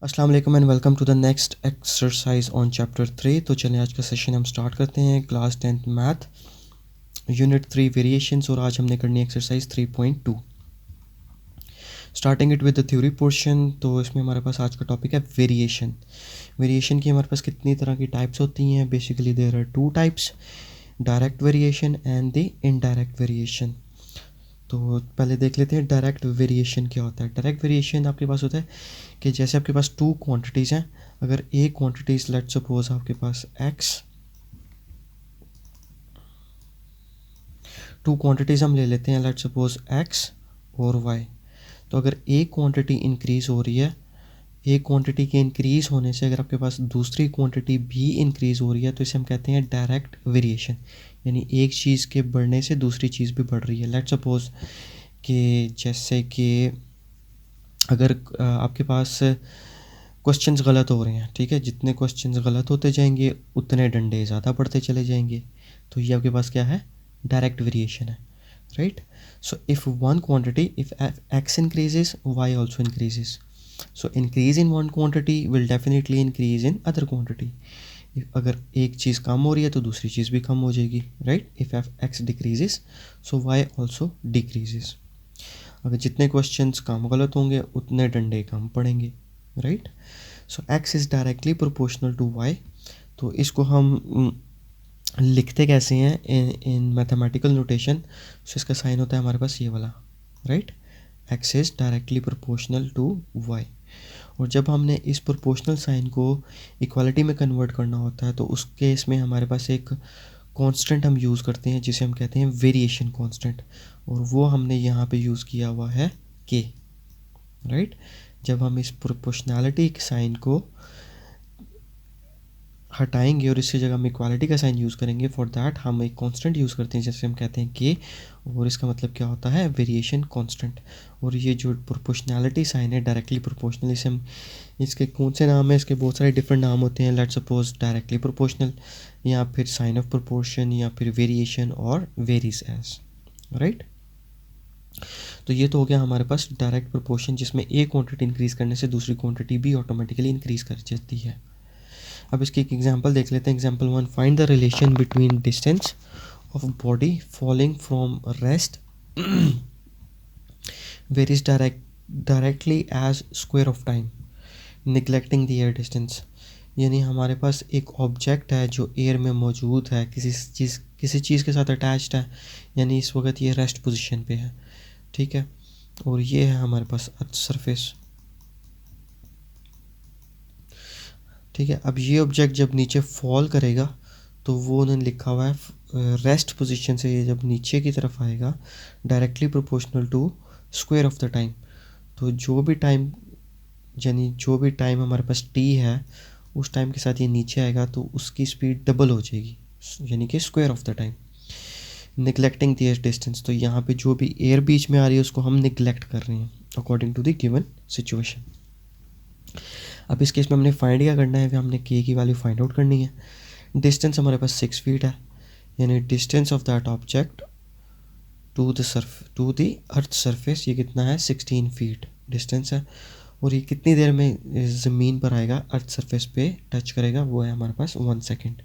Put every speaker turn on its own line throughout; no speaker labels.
अस्सलाम वालेकुम and welcome to the next exercise on chapter 3। तो चलें आज का सेशन हम स्टार्ट करते हैं। Class 10th math unit 3 variations और आज हमने करनी है exercise 3.2। Starting it with the theory portion. तो इसमें हमारे पास आज का टॉपिक है वेरिएशन। वेरिएशन की हमारे पास कितनी तरह की टाइप्स होती हैं? Basically there are two types, direct variation and the indirect variation. तो पहले देख लेते हैं डायरेक्ट वेरिएशन क्या होता है। डायरेक्ट वेरिएशन आपके पास होता है कि जैसे आपके पास टू क्वांटिटीज़ हैं, अगर एक क्वांटिटीज़ लेट सपोज आपके पास x, टू क्वांटिटीज़ हम ले लेते हैं लेट सपोज x और y। तो अगर एक क्वांटिटी इंक्रीज़ हो रही है, एक क्वांटिटी के इंक्रीज़ होने से अगर आपके पास दूसरी क्वांटिटी भी इंक्रीज़ हो रही है तो इसे हम कहते हैं डायरेक्ट वेरिएशन। यानी एक चीज़ के बढ़ने से दूसरी चीज़ भी बढ़ रही है। लेट सपोज कि जैसे कि अगर आपके पास क्वेश्चंस गलत हो रहे हैं, ठीक है, जितने क्वेश्चंस गलत होते जाएंगे उतने डंडे ज़्यादा बढ़ते चले जाएंगे। तो ये आपके पास क्या है? डायरेक्ट वेरिएशन है, right. So if one quantity, if x increases y also increases, so increase in one quantity will definitely increase in other quantity. अगर एक चीज़ कम हो रही है तो दूसरी चीज़ भी कम हो जाएगी, right. If x decreases so y also decreases. अगर जितने क्वेश्चंस कम गलत होंगे उतने डंडे कम पड़ेंगे, right. So x is directly proportional to y। तो इसको हम लिखते कैसे हैं इन मैथमेटिकल नोटेशन? सो इसका साइन होता है हमारे पास ये वाला, right. x is directly proportional to y। और जब हमने इस प्रोपोर्शनल साइन को इक्वालिटी में कन्वर्ट करना होता है तो उस केस में हमारे पास एक कांस्टेंट हम यूज़ करते हैं जिसे हम कहते हैं वेरिएशन कांस्टेंट, और वो हमने यहाँ पे यूज़ किया हुआ है k, राइट। जब हम इस प्रोपोर्शनैलिटी साइन को हटाएंगे और इसकी जगह हम इक्वालिटी का साइन यूज़ करेंगे, फॉर दैट हम एक कांस्टेंट यूज़ करते हैं जैसे हम कहते हैं k, और इसका मतलब क्या होता है? Variation constant. और ये जो प्रोपोर्शनैलिटी साइन है डायरेक्टली प्रोपोर्शनल, इसे हम, इसके कौन से नाम है? इसके बहुत सारे डिफरेंट नाम होते हैं। लेट सपोज डायरेक्टली प्रोपोर्शनल, या फिर साइन ऑफ प्रोपोर्शन, या फिर वेरिएशन और वेरीज एज, राइट। तो ये तो हो गया हमारे पास डायरेक्ट प्रोपोर्शन जिसमें एक क्वांटिटी इंक्रीज़ करने से दूसरी क्वांटिटी भी ऑटोमेटिकली इंक्रीज़ कर जाती है। अब इसकी एक एग्जांपल देख लेते हैं। Example 1, find the relation between distance of body falling from rest varies directly as square of time neglecting the air distance. यानी हमारे पास एक ऑब्जेक्ट है जो एयर में मौजूद है, किसी चीज़ के साथ अटैच्ड है, यानी इस वक्त ये रेस्ट पोजीशन पे है, ठीक है। और ये है हमारे पास अर्थ सरफेस, ठीक है। अब ये ऑब्जेक्ट जब नीचे फॉल करेगा तो वो उन्होंने लिखा हुआ है रेस्ट पोजीशन से ये जब नीचे की तरफ आएगा directly proportional to square of the time. तो जो भी टाइम, यानी जो भी टाइम हमारे पास t है उस टाइम के साथ ये नीचे आएगा तो उसकी स्पीड डबल हो जाएगी, यानी कि square of the time. Neglecting the air distance, तो यहाँ पे जो भी एयर बीच में आ रही है उसको हम निगलेक्ट कर रहे हैं according to the given situation. अब इस केस में हमने फाइंड क्या करना है? हमने k की वैल्यू फाइंड आउट करनी है। डिस्टेंस हमारे पास 6 फीट है, यानी distance of that object to the earth surface ये कितना है? 16 फीट डिस्टेंस है। और ये कितनी देर में ज़मीन पर आएगा, अर्थ सरफेस पे टच करेगा, वो है हमारे पास 1 सेकेंड।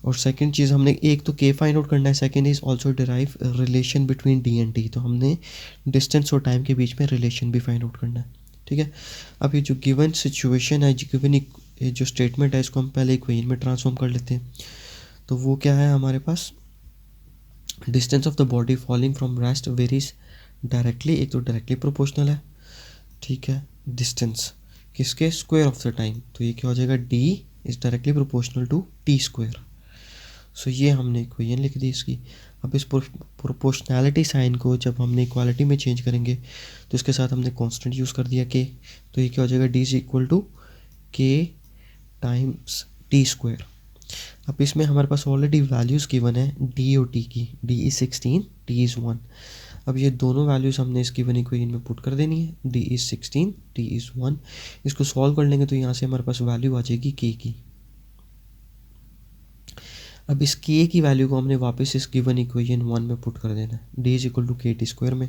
और सेकंड चीज़ हमने, एक तो k फाइंड आउट करना है, second is also derive relation between d and t। तो हमने डिस्टेंस और टाइम के बीच में रिलेशन भी फाइंड आउट करना है, ठीक है। अब ये जो गिवन सिचुएशन है, गिवन जो स्टेटमेंट है, इसको हम पहले इक्वेशन में ट्रांसफॉर्म कर लेते हैं। तो वो क्या है हमारे पास? Distance of the body falling from rest varies directly, एक तो डायरेक्टली प्रोपोर्शनल है, ठीक है, डिस्टेंस किसके? Square of the time. तो ये क्या हो जाएगा? d is directly proportional to t square. So ये हमने इक्वेशन लिख दी इसकी। अब इस प्रोपोर्शनैलिटी साइन को जब हमने इक्वालिटी में चेंज करेंगे तो इसके साथ हमने कांस्टेंट यूज़ कर दिया k। तो ये क्या हो जाएगा? d is equal to k times t square. अब इसमें हमारे पास ऑलरेडी वैल्यूज़ गिवन है d और t की, d इज़ 16, t इज़ 1। अब ये दोनों वैल्यूज़ हमने इस गिवन इक्वेशन में पुट कर देनी है, d इज़ 16, t इज़ 1। इसको सॉल्व कर लेंगे तो यहाँ से हमारे पास वैल्यू आ जाएगी k की। अब इस k की वैल्यू को हमने वापस इस गिवन इक्वेशन 1 में पुट कर देना है, d इज इक्वल टू के टी स्क्वायर में,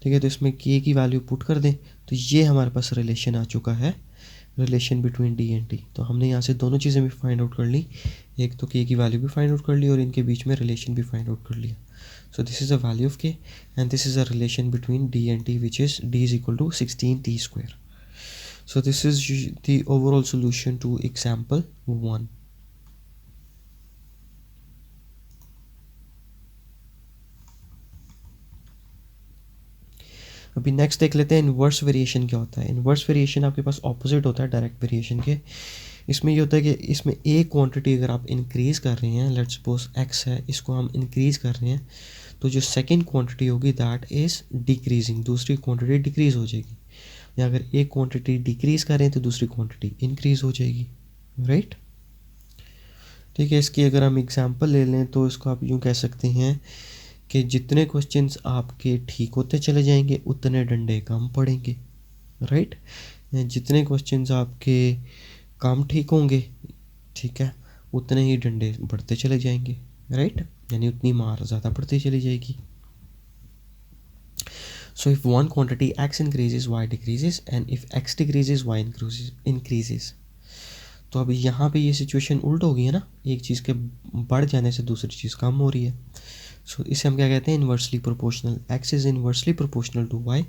ठीक है। तो इसमें k की वैल्यू पुट कर दें तो ये हमारे पास रिलेशन आ चुका है relation between d and T. तो हमने यहाँ से दोनों चीज़ें भी फाइंड आउट कर ली, एक तो के की वैल्यू भी फाइंड आउट कर ली और इनके बीच में रिलेशन भी फाइंड आउट कर लिया। So this is a value of k and this is a relation between d and t which is d is equal to 16t²। So this is the overall solution to example 1. अभी next देख लेते हैं inverse variation क्या होता है। Inverse variation आपके पास opposite होता है डायरेक्ट वेरिएशन के। इसमें ये होता है कि इसमें एक क्वांटिटी अगर आप इंक्रीज़ कर रहे हैं, लेट्स सपोज x है, इसको हम इंक्रीज़ कर रहे हैं, तो जो सेकंड क्वांटिटी होगी दैट इज़ डिक्रीजिंग, दूसरी क्वांटिटी डिक्रीज़ हो जाएगी। या अगर एक क्वांटिटी डिक्रीज़ करें तो दूसरी क्वांटिटी इंक्रीज़ हो जाएगी, राइट। ठीक है, इसकी अगर हम एग्जांपल ले लें तो इसको आप यूँ कह सकते हैं कि जितने क्वेश्चंस आपके ठीक होते चले जाएंगे उतने डंडे कम पड़ेंगे, राइट। जितने क्वेश्चंस आपके कम ठीक होंगे, ठीक है, उतने ही डंडे बढ़ते चले जाएंगे, राइट, यानी उतनी मार ज़्यादा बढ़ती चली जाएगी। So if one quantity x increases, y decreases, and if x decreases, y increases. तो अब यहाँ पे ये सिचुएशन उल्ट हो गई है ना, एक चीज़ के बढ़ जाने से दूसरी चीज़ कम हो रही है। सो इसे हम क्या कहते हैं, inversely proportional. x is inversely proportional to y,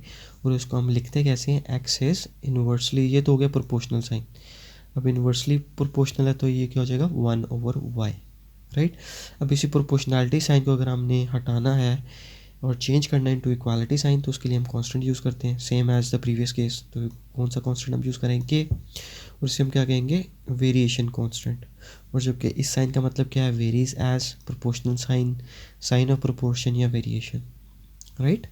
और इसको हम लिखते कैसे हैं, x इज़ इन्वर्सली, ये तो हो गया प्रोपोर्शनल साइन। अब इन्वर्सली प्रोपोर्शनल है तो ये क्या हो जाएगा, 1/y, राइट। अब इसी प्रोपोर्शनैलिटी साइन को अगर हमने हटाना है और चेंज करना है इनटू इक्वालिटी साइन, तो उसके लिए हम कांस्टेंट यूज़ करते हैं same as the previous case. तो कौन सा कांस्टेंट हम यूज़ करेंगे, और इसे हम क्या कहेंगे, वेरिएशन कांस्टेंट। और जबकि इस साइन का मतलब क्या है, varies as proportional sign, sign of proportion या वेरिएशन, राइट।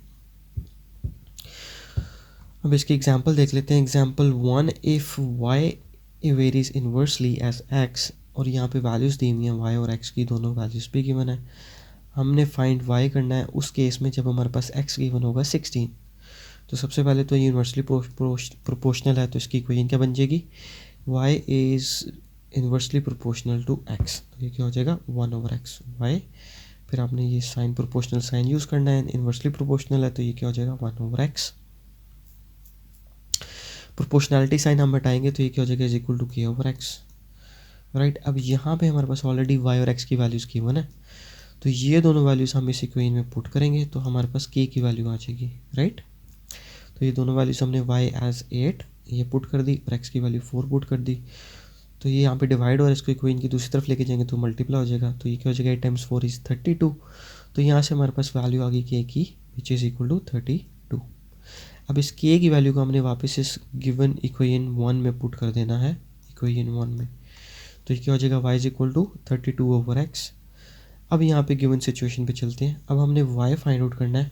अब इसकी एग्जांपल देख लेते हैं। Example 1, if y varies inversely as x, और यहाँ पे वैल्यूज़ दी हुई हैं y और x की, दोनों वैल्यूज़ भी गिवन है। हमने फाइंड y करना है उस केस में जब हमारे पास x गिवन होगा 16। तो सबसे पहले तो ये यूनिवर्सली प्रोपोर्शनल है, तो इसकी इक्वेशन क्या बन जाएगी, y is inversely proportional to x, तो ये क्या हो जाएगा 1/x y। फिर आपने ये साइन प्रोपोर्शनल साइन यूज़ करना है, इन्वर्सली प्रोपोर्शनल है तो ये क्या हो जाएगा 1/x। प्रोपोर्शनैलिटी साइन हम हटाएंगे तो ये क्या हो जाएगा, is equal to k/x, right. अब यहाँ पे हमारे पास ऑलरेडी y और x की वैल्यूज़ गिवन है, तो ये दोनों वैल्यूज़ हम इस इक्वेशन में पुट करेंगे तो हमारे पास k की वैल्यू आ जाएगी, राइट। तो ये दोनों वैल्यूज़ हमने y एज 8 ये पुट कर दी और x की वैल्यू 4 पुट कर दी। तो ये यहाँ पे डिवाइड और इसको इक्वेशन की दूसरी तरफ लेके जाएंगे तो मल्टीप्लाई हो जाएगा, तो ये क्या हो जाएगा 8 × 4 = 32। तो यहाँ से हमारे पास वैल्यू आ गई k की विच इज़ इक्वल टू 32। अब इस k की वैल्यू को हमने वापस इस गिवन इक्वेशन 1 में पुट कर देना है, इक्वेशन 1 में। तो ये क्या हो जाएगा, y is equal to 32/x। अब यहाँ पे गिवन सिचुएशन पे चलते हैं। अब हमने y फाइंड आउट करना है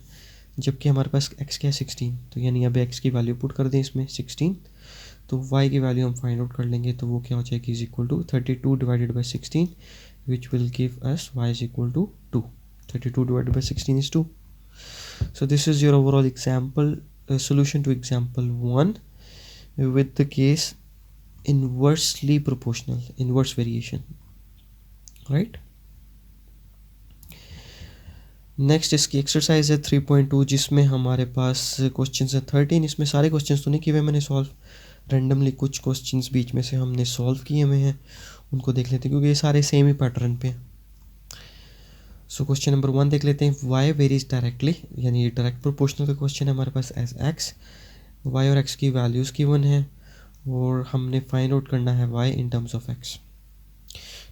जबकि हमारे पास x क्या है 16, तो यानी अब x की वैल्यू पुट कर दें इसमें 16, तो y की वैल्यू हम फाइंड आउट कर लेंगे तो वो क्या हो जाएगी, is equal to 32 divided by 16 which will give us y is equal to 2। 32 divided by 16 is 2। So this is your overall example solution to example 1 with the case inversely proportional, inverse variation, right। Next इसकी exercise है 3.2 जिसमें हमारे पास questions हैं 13। इसमें सारे questions तो नहीं किए हुए मैंने सॉल्व, रैंडमली कुछ क्वेश्चंस बीच में से हमने सॉल्व किए हुए हैं, उनको देख लेते हैं क्योंकि ये सारे सेम ही पैटर्न पे हैं। सो क्वेश्चन नंबर 1 देख लेते हैं। y वेरीज डायरेक्टली, यानी ये डायरेक्ट प्रोपोर्शनल का क्वेश्चन है हमारे पास एज x, y और x की वैल्यूज़ गिवन है और हमने फाइंड आउट करना है y in terms of x।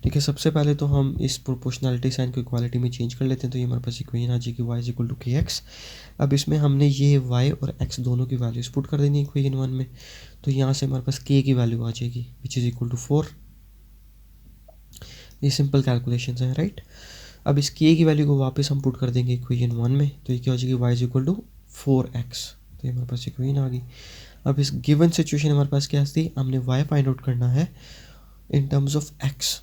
ठीक है, सबसे पहले तो हम इस प्रोपोर्शनैलिटी साइन को इक्वालिटी में चेंज कर लेते हैं, तो ये हमारे पास इक्वेशन आ जाएगी y is equal to kx। अब इसमें हमने ये y और x दोनों की वैल्यूज़ पुट कर देनी है इक्वेशन 1 में, तो यहाँ से हमारे पास k की वैल्यू आ जाएगी विच इज़ इक्वल टू 4। ये सिंपल कैलकुलेशन है, राइट। अब इस k की वैल्यू को वापस हम पुट कर देंगे इक्वेशन 1 में, तो ये क्या हो जाएगी y is equal to 4x, तो ये हमारे पास इक्वेशन आ गई। अब इस गिवन सिचुएशन हमारे पास क्या थी, हमने y फाइंड आउट करना है इन टर्म्स ऑफ x।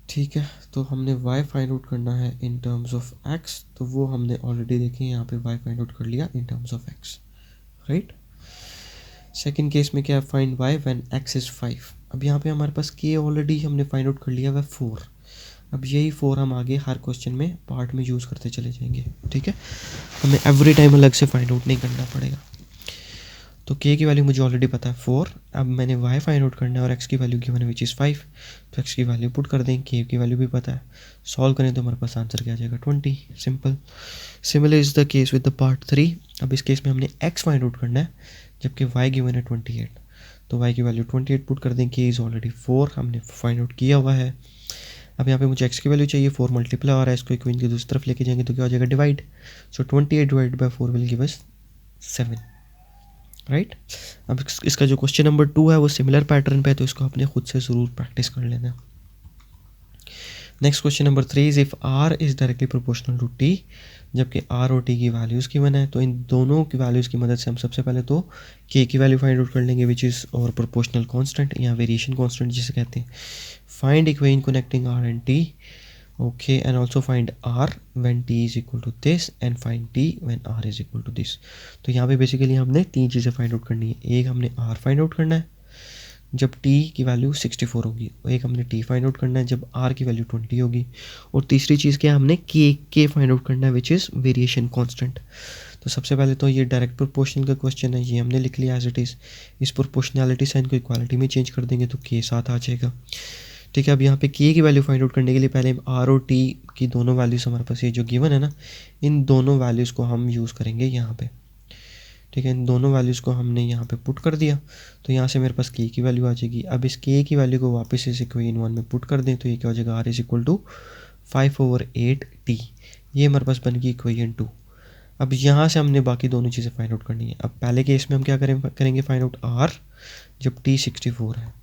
ठीक है, तो हमने y फाइंड आउट करना है इन टर्म्स ऑफ x, तो वो हमने ऑलरेडी देखे यहाँ पे y फाइंड आउट कर लिया in terms of x, right. Second case में क्या, find y when x is 5। अब यहाँ पे हमारे पास k ऑलरेडी हमने फाइंड आउट कर लिया हुआ 4। अब यही 4 हम आगे हर क्वेश्चन में पार्ट में यूज़ करते चले जाएंगे, ठीक है, हमें एवरी टाइम अलग से फाइंड आउट नहीं करना पड़ेगा। तो k की वैल्यू मुझे ऑलरेडी पता है 4, अब मैंने y फाइंड आउट करना है और x की वैल्यू गिवन है विच इज़ 5, तो x की वैल्यू पुट कर दें, k की वैल्यू भी पता है, सॉल्व करें तो हमारे पास आंसर क्या आ जाएगा 20, simple. Similar is the case with the part 3। अब इस केस में हमने x फाइंड आउट करना है जबकि y गिवन है 28, तो y की वैल्यू 28 पुट कर दें, k इज़ ऑलरेडी 4 हमने फाइंड आउट किया हुआ है। अब यहाँ पे मुझे x की वैल्यू चाहिए, 4 मल्टीप्लाई हो रहा है, इसको इक्वेशन की दूसरी तरफ लेके जाएंगे तो क्या हो जाएगा divide, so 28 divide by 4 will give us 7, right. अब इसका जो क्वेश्चन नंबर 2 है वो सिमिलर पैटर्न पे है, तो इसको आपने खुद से ज़रूर प्रैक्टिस कर लेना। Next question number 3 is if r is directly proportional to t, जबकि r और t की वैल्यूज़ गिवन है, तो इन दोनों की वैल्यूज़ की मदद से हम सबसे पहले तो k की वैल्यू फाइंड आउट कर लेंगे विच इज़ और प्रोपोर्शनल कांस्टेंट या वेरिएशन कांस्टेंट जिसे कहते हैं। Find equation connecting r and t, okay, and also find r when t is equal to this and find t when r is equal to this। तो यहाँ पे basically हमने 3 चीज़ें find out करनी है, एक हमने r फाइंड आउट करना है जब t की वैल्यू 64 होगी, और एक हमने t फाइंड आउट करना है जब r की वैल्यू 20 होगी, और तीसरी चीज़ क्या हमने k फाइंड आउट करना है विच इज़ वेरिएशन कांस्टेंट। तो सबसे पहले तो ये डायरेक्ट प्रोपोर्शनल का क्वेश्चन है, ये हमने लिख लिया एज इट इज़। इस प्रोपोर्शनैलिटी साइन को इक्वालिटी में चेंज कर देंगे तो k साथ आ जाएगा, ठीक है। अब यहाँ पे k की वैल्यू फाइंड आउट करने के लिए पहले r और t की दोनों वैल्यूज़ हमारे पास ये जो गिवन है ना, इन दोनों वैल्यूज़ को हम यूज़ करेंगे यहाँ पे, ठीक है। इन दोनों वैल्यूज़ को हमने यहाँ पे पुट कर दिया, तो यहाँ से मेरे पास k की वैल्यू आ जाएगी। अब इस k की वैल्यू को वापस इस इक्वेशन 1 में पुट कर दें तो ये क्या हो जाएगा, r is equal to 5/8t, ये हमारे पास बन गई इक्वेशन 2। अब यहाँ से हमने बाकी दोनों चीज़ें फाइंड आउट करनी है। अब पहले केस में हम क्या करेंगे फाइंड आउट r जब t 64 है,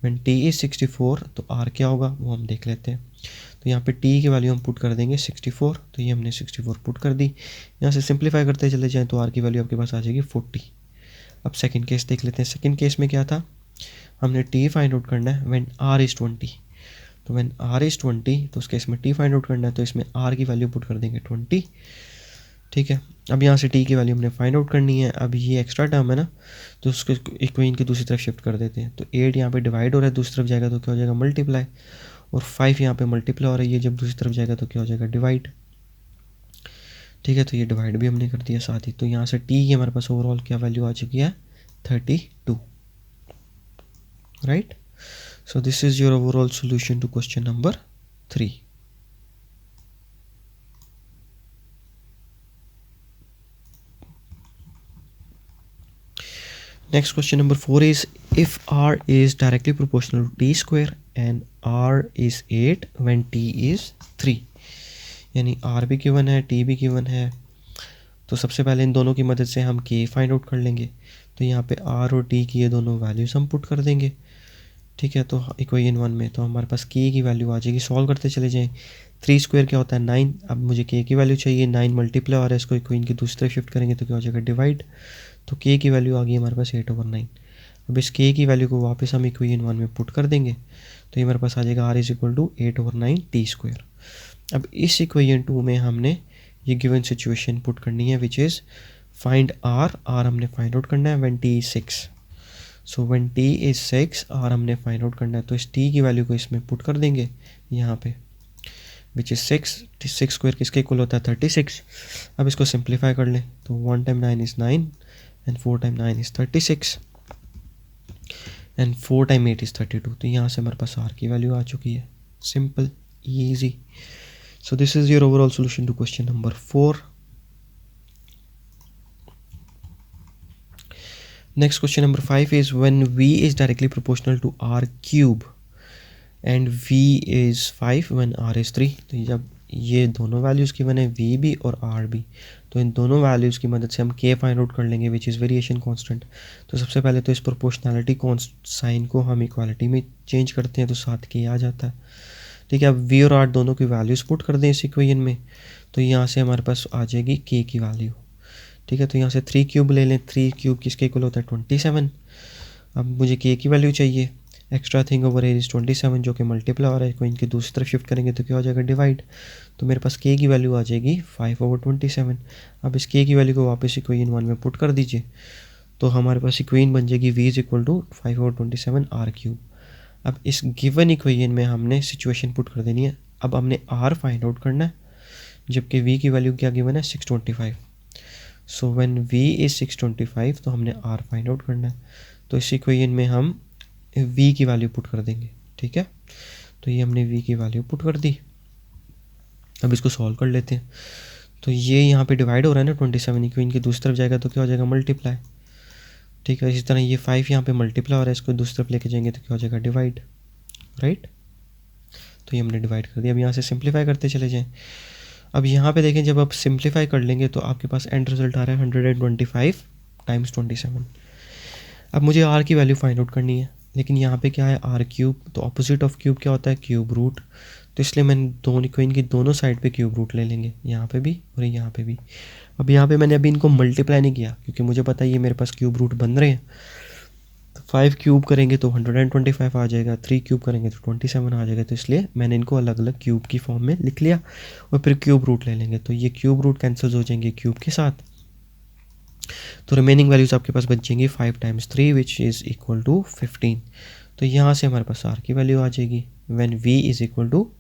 when t is 64 तो r क्या होगा वो हम देख लेते हैं। तो यहाँ पे t की वैल्यू हम पुट कर देंगे 64, तो ये हमने 64 पुट कर दी। यहाँ से सिंप्लीफाई करते चले जाएं तो r की वैल्यू आपके पास आ जाएगी 40। अब सेकंड केस देख लेते हैं। सेकंड केस में क्या था, हमने t फाइंड आउट करना है when r is 20, तो when r is 20 तो उस केस में t फाइंड आउट करना है, तो इसमें r की वैल्यू पुट कर देंगे 20, ठीक है। अब यहाँ से t की वैल्यू हमने फाइंड आउट करनी है। अब ये एक्स्ट्रा टर्म है ना, तो उसको इक्वेशन की दूसरी तरफ शिफ्ट कर देते हैं, तो 8 यहाँ पे डिवाइड हो रहा है, दूसरी तरफ जाएगा तो क्या हो जाएगा मल्टीप्लाई, और 5 यहाँ पे मल्टीप्लाई हो रहा है, ये जब दूसरी तरफ जाएगा तो क्या हो जाएगा डिवाइड, ठीक है। तो ये डिवाइड भी हमने कर दिया साथ ही। तो यहाँ से t की हमारे पास ओवरऑल क्या वैल्यू आ चुकी है 32, right. So this is your overall solution to question number 3। Next question number 4 is if r is directly proportional to t square and r is 8 when t is 3, यानी r भी given है t भी given है, तो सबसे पहले इन दोनों की मदद से हम k फाइंड आउट कर लेंगे। तो यहाँ पे r और t की ये दोनों वैल्यूज़ हम पुट कर देंगे, ठीक है। तो इक्वेशन 1 में तो हमारे पास k की वैल्यू आ जाएगी, सॉल्व करते चले जाएँ। 3 स्क्वायर क्या होता है 9, अब मुझे k की वैल्यू चाहिए, 9 मल्टीप्लाई और इसको इक्वेशन की दूसरी तरफ शिफ्ट करेंगे तो क्या हो जाएगा डिवाइड, तो k की वैल्यू आ गई हमारे पास 8/9। अब इस k की वैल्यू को वापस हम इक्वेशन 1 में पुट कर देंगे तो ये हमारे पास आ जाएगा r is equal to 8/9 t square. अब इस इक्वेशन 2 में हमने ये गिवन सिचुएशन पुट करनी है विच इज़ फाइंड r हमने फाइंड आउट करना है when t is 6, so when t is 6 r हमने फाइंड आउट करना है, तो इस t की वैल्यू को इसमें पुट कर देंगे यहाँ पे विच इज़ 6 स्क्वायर किसके इक्वल होता है 36। अब इसको सिंप्लीफाई कर लें तो 1 time 9 is 9 and 4 time 9 is 36 and 4 time 8 is 32, तो यहाँ से हमारे पास r की वैल्यू आ चुकी है, simple easy. So this is your overall solution to question number 4। Next question number 5 is when v is directly proportional to r cube and v is 5 when r is 3, तो जब ये दोनों values की बने v भी और r भी, तो इन दोनों वैल्यूज़ की मदद से हम k फाइंड आउट कर लेंगे विच इज़ वेरिएशन कांस्टेंट। तो सबसे पहले तो इस प्रोपोर्शनैलिटी साइन को हम इक्वालिटी में चेंज करते हैं तो साथ k आ जाता है, ठीक है। अब v और r दोनों की वैल्यूज़ पुट कर दें इस इक्वेशन में, तो यहाँ से हमारे पास आ जाएगी k की वैल्यू, ठीक है। तो यहाँ से 3 क्यूब ले लें, 3 क्यूब किसके इक्वल होता है 27। अब मुझे k की वैल्यू चाहिए, extra thing over here is 27 जो कि मल्टीप्लाई हो रहा है, को इनकी दूसरी तरफ शिफ्ट करेंगे तो क्या हो जाएगा डिवाइड, तो मेरे पास k की वैल्यू आ जाएगी 5/27। अब इस k की वैल्यू को वापस इक्वेशन 1 में पुट कर दीजिए, तो हमारे पास इक्वेशन बन जाएगी v is equal to 5/27 r cube. अब इस गिवन इक्वेशन में हमने सिचुएशन पुट कर देनी है। अब हमने r फाइंड आउट करना है जबकि v की वैल्यू क्या गिवन है 625, सो व्हेन v इज़ 625 तो हमने r फाइंड आउट करना है। तो इस इक्वेशन में हम v की वैल्यू पुट कर देंगे, ठीक है। तो ये हमने v की वैल्यू पुट कर दी। अब इसको सॉल्व कर लेते हैं। तो ये यहाँ पे डिवाइड हो रहा है ना 27, इक्वेशन की दूसरी तरफ जाएगा तो क्या हो जाएगा, मल्टीप्लाई, ठीक है। इसी तरह ये 5 यहाँ पे मल्टीप्लाई हो रहा है, इसको दूसरी तरफ लेके जाएंगे तो क्या हो जाएगा, डिवाइड, राइट। तो ये हमने डिवाइड कर दिया। अब यहाँ से सिंप्लीफाई करते चले जाएँ। अब यहाँ पे देखें, जब आप सिंप्लीफाई कर लेंगे तो आपके पास एंड रिजल्ट आ रहा है 125 टाइम्स 27। अब मुझे आर की वैल्यू फाइंड आउट करनी है, लेकिन यहाँ पे क्या है, आर क्यूब, तो ऑपोजिट ऑफ क्यूब क्या होता है, क्यूब रूट। तो इसलिए मैंने दोनों को इनकी दोनों साइड पे क्यूब रूट ले लेंगे, यहाँ पे भी और यहाँ पे भी। अब यहाँ पे मैंने अभी इनको मल्टीप्लाई नहीं किया क्योंकि मुझे पता है ये मेरे पास क्यूब रूट बन रहे हैं। तो 5 क्यूब करेंगे तो 125 आ जाएगा, 3 क्यूब करेंगे तो 27 आ जाएगा। तो इसलिए मैंने इनको अलग अलग क्यूब की फॉर्म में लिख लिया और फिर क्यूब रूट ले लेंगे। तो ये क्यूब रूट कैंसिल हो जाएंगे क्यूब के साथ, तो रिमेनिंग वैल्यूज आपके पास बचेंगी 5 times 3 which is equal to 15। तो यहाँ से हमारे पास आर की वैल्यू आ जाएगी when v is equal to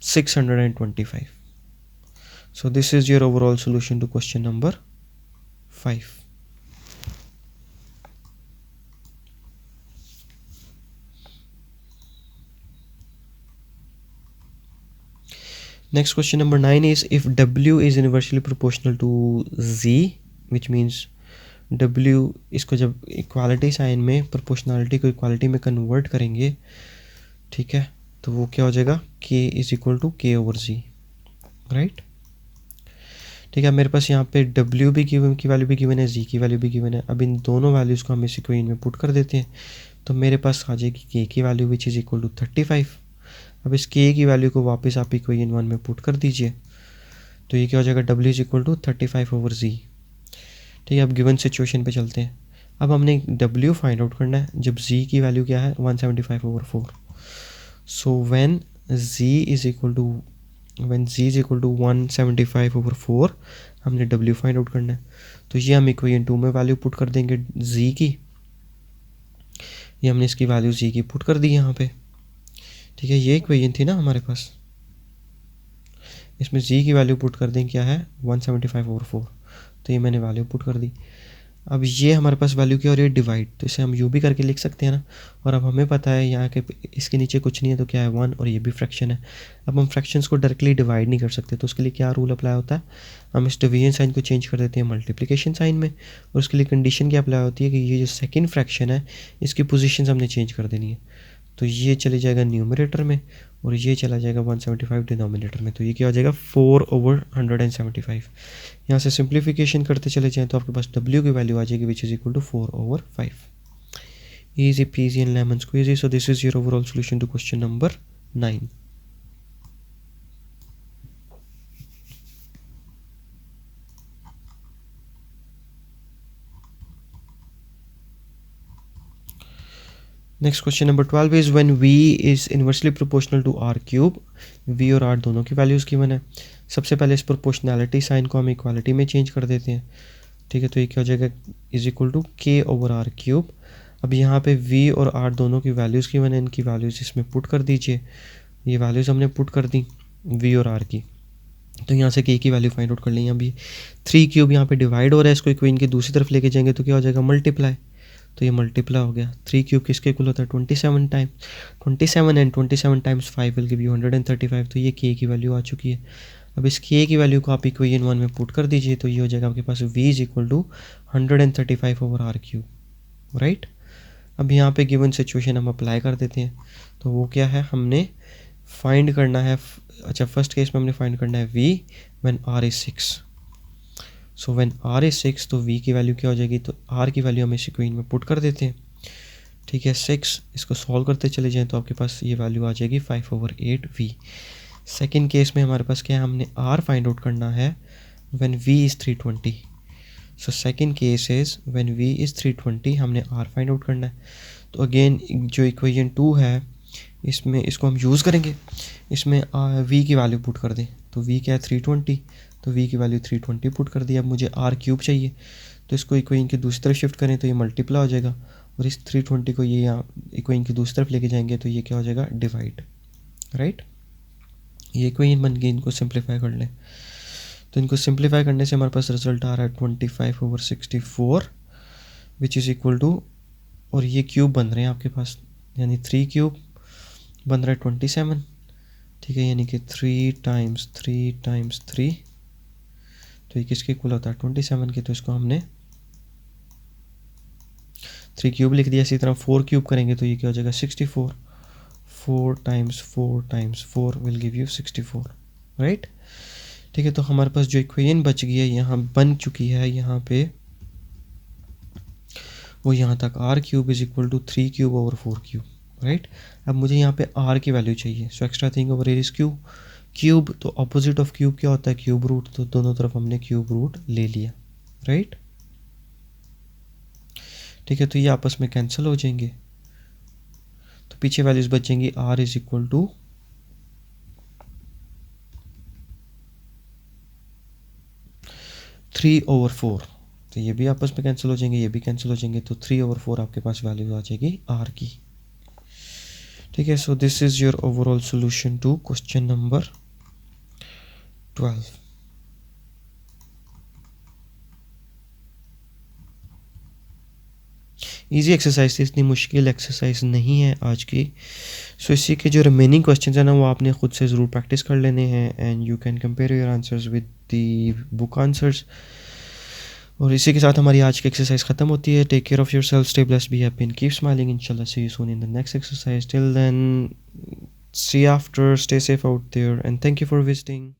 625। So this is your overall solution to question number 5. Next question number 9 is if W is inversely proportional to Z, which means W इसको जब equality sign में proportionality को equality में convert करेंगे, ठीक है, तो वो क्या हो जाएगा, K is equal to K over Z, right. ठीक है, मेरे पास यहाँ पे W भी गिवन की वैल्यू भी गिवन है, Z की वैल्यू भी गिवन है। अब इन दोनों वैल्यूज़ को हम इस इक्वेशन में पुट कर देते हैं तो मेरे पास आ जाएगी K की value which is equal to 35। अब इस K की वैल्यू को वापस आप इक्वेशन 1 में पुट कर दीजिए तो ये क्या हो जाएगा, W is equal to 35 over Z। ठीक है, अब गिवन सिचुएशन पे चलते हैं। अब हमने W फाइंड आउट करना है जब Z की वैल्यू क्या है, 175 over 4। So when Z is equal to 175 over 4 हमने W फाइंड आउट करना है। तो ये हम इक्वेशन 2 में वैल्यू पुट कर देंगे Z की, ये हमने इसकी वैल्यू Z की पुट कर दी यहाँ पे, ठीक है। ये इक्वेशन थी ना हमारे पास, इसमें Z की वैल्यू पुट कर दें, क्या है 175 ओवर 4, तो ये मैंने वैल्यू पुट कर दी। अब ये हमारे पास वैल्यू क्या हो रही है, डिवाइड, तो इसे हम यू भी करके लिख सकते हैं ना। और अब हमें पता है यहाँ के इसके नीचे कुछ नहीं है तो क्या है 1, और ये भी फ्रैक्शन है। अब हम फ्रैक्शंस को डायरेक्टली डिवाइड नहीं कर सकते, तो उसके लिए क्या रूल अप्लाई होता है, हम इस डिवीजन साइन को चेंज कर देते हैं मल्टीप्लिकेशन साइन में। और उसके लिए कंडीशन क्या अप्लाई होती है कि ये जो सेकेंड फ्रैक्शन है इसकी पोजिशन हमने चेंज कर देनी है। तो ये चले जाएगा न्यूमरेटर में और ये चला जाएगा 175 डिनोमिनेटर में। तो ये क्या हो जाएगा 4 ओवर 175। यहाँ से सिंप्लीफिकेशन करते चले जाएं तो आपके पास W की वैल्यू आ जाएगी which is equal to 4 over 5। Easy peasy and lemon squeezy. So this is your overall solution to question number 9। Next question number 12 is when v is inversely proportional to r cube. v और r दोनों की values given है। सबसे पहले इस proportionality sign को हम equality में चेंज कर देते हैं, ठीक है। तो ये क्या हो जाएगा, is equal to k over r cube. अब यहाँ पे v और r दोनों की वैल्यूज़ गिवन है, इनकी वैल्यूज़ इसमें पुट कर दीजिए। ये वैल्यूज़ हमने पुट कर दी v और r की, तो यहाँ से k की वैल्यू फाइंड आउट कर लेंगे। अभी 3 क्यूब यहाँ पे डिवाइड हो रहा है, इसको इक्वेशन की दूसरी तरफ लेके जाएंगे तो क्या हो जाएगा, मल्टीप्लाई। तो ये मल्टीप्लाई हो गया। 3 क्यूब किसके इक्वल होता है, 27 times 27 and 27 times 5 will give you 135। तो ये k की वैल्यू आ चुकी है। अब इस k की वैल्यू को आप इक्वेशन 1 में पुट कर दीजिए तो ये हो जाएगा आपके पास v is equal to 135 over r cube, right. अब यहाँ पे गिवन सिचुएशन हम अप्लाई कर देते हैं। तो वो क्या है, हमने फाइंड करना है, अच्छा फर्स्ट केस में हमने फाइंड करना है v when r is 6। So when r is 6 तो v की वैल्यू क्या हो जाएगी, तो r की वैल्यू हम इस इक्वेशन में पुट कर देते हैं, ठीक है। 6 इसको सॉल्व करते चले जाएं तो आपके पास ये वैल्यू आ जाएगी 5 ओवर 8 v। सेकेंड केस में हमारे पास क्या है, हमने r फाइंड आउट करना है when v is 320। So second case is when v is 320 हमने r फाइंड आउट करना है। तो अगेन जो इक्वेशन 2 है इसमें इसको हम यूज़ करेंगे, इसमें v की वैल्यू पुट कर दें। तो v क्या है 320, तो v की वैल्यू 320 पुट कर दी। अब मुझे r क्यूब चाहिए तो इसको इक्वेशन की दूसरी तरफ शिफ्ट करें तो ये मल्टीप्लाई हो जाएगा और इस 320 को ये यहाँ इक्वेशन की दूसरी तरफ लेके जाएंगे तो ये क्या हो जाएगा, डिवाइड, राइट। ये इक्वेशन बन गई, इनको सिंप्लीफाई कर लें। तो इनको सिंप्लीफाई करने से हमारे पास रिजल्ट आ रहा है 25/64 विच इज़ इक्वल टू, और ये क्यूब बन रहे हैं आपके पास, यानी 3 क्यूब बन रहा है 27, ठीक है, यानी कि 3 टाइम्स 3 टाइम्स 3, तो ये किसके इक्वल होता है 27 के, तो इसको हमने 3 क्यूब लिख दिया। इसी तरह 4 क्यूब करेंगे तो ये क्या हो जाएगा 64, 4 times 4 times 4 will give you 64, right. ठीक है, तो हमारे पास जो इक्वेशन बच गई है यहाँ बन चुकी है यहाँ पे, वो यहाँ तक r cube is equal to 3 cube over 4 cube, right. अब मुझे यहाँ पे r की वैल्यू चाहिए, so extra thing over is cube, cube तो ऑपोजिट ऑफ क्यूब क्या होता है क्यूब रूट, तो दोनों तरफ हमने क्यूब रूट ले लिया, राइट। ठीक है, तो ये आपस में कैंसिल हो जाएंगे, तो पीछे वैल्यूज बचेंगी r इज इक्वल टू 3/4, तो ये भी आपस में कैंसिल हो जाएंगे, ये भी कैंसिल हो जाएंगे, तो 3/4 आपके पास वैल्यू आ जाएगी r की। ठीक है, so this is your overall solution to question number 12। Easy exercise थी, इतनी मुश्किल एक्सरसाइज नहीं है आज की। सो इसी के जो रिमेनिंग क्वेश्चंस हैं ना वो आपने खुद से ज़रूर प्रैक्टिस कर लेने हैं, and you can compare your answers with the book answers. और इसी के साथ हमारी आज की एक्सरसाइज ख़त्म होती है। Take care of yourself, stay blessed, be happy and keep smiling. इंशाल्लाह see you soon in the next exercise. Till then see after, stay safe out there and thank you for visiting.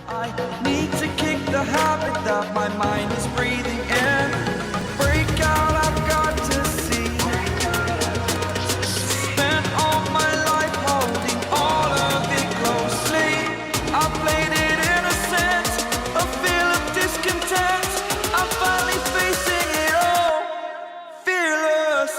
I need to kick the habit that my mind is breathing in. Break out, I've got to see. Spent all my life holding all of it closely. I played it innocent, a feel of discontent. I'm finally facing it all, fearless.